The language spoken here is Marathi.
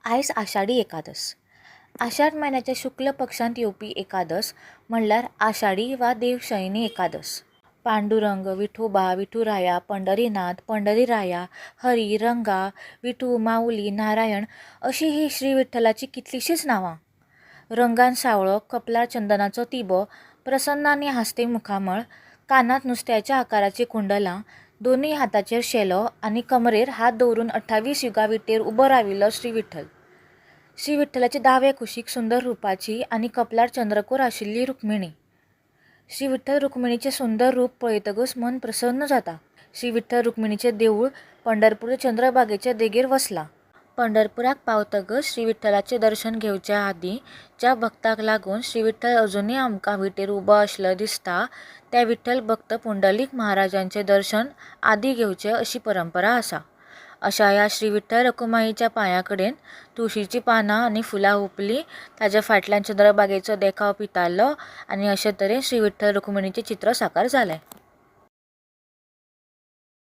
आयज आषाढी एकादस। आषाढ महिन्याच्या शुक्ल पक्षांत येवपी एकादस म्हणल्यार आषाढी वा देवशयनी एकादस। पांडुरंग, विठोबा, विठुराया, पंढरीनाथ, पंढरीराया, हरी, रंगा, विठू, माऊली, नारायण अशी ही श्री विठ्ठलाची कितलीशीच नांवां। रंगान सावळो, कपलार चंदनाचो तिबो, प्रसन्नांनी हांसते मुखामळ, कानात नुस्त्याच्या आकाराची कुंडलां, दोनूय हाताचेर शेलो आनी कमरेर हात दवरून 28 युगां विटेर उबो राविल्लो श्री विठ्ठल। श्री विठ्ठलाचे दावे कुशीक सुंदर रुपाची आनी कपलार चंद्रकोर आशिल्ली रुक्मिणी। श्री विठ्ठल रुक्मिणीचें सुंदर रूप पळयतकच मन प्रसन्न जाता। श्री विठ्ठल रुक्मिणीचें देवूळ पंढरपूर चंद्रभागेच्या देगेर वसलां। पंढरपुराक पावतकच श्री विठ्ठलाचें दर्शन घेवच्या आदीं ज्या भक्ताक लागून श्री विठ्ठल अजुनूय आमकां विटेर उबो आशिल्लो दिसता त्या विठ्ठल भक्त पुंडलीक महाराजांचें दर्शन आदीं घेवचें अशी परंपरा आसा। अशा ह्या श्री विठ्ठल रखुमाईच्या पांया कडेन तुळशीची पानां आनी फुलां हुंपलीं, ताच्या फाटल्यान चंद्रभागेचो देखाव पितारलो आनी अशे तरेन श्री विठ्ठल रुक्मिणीचें चित्र साकार जालें।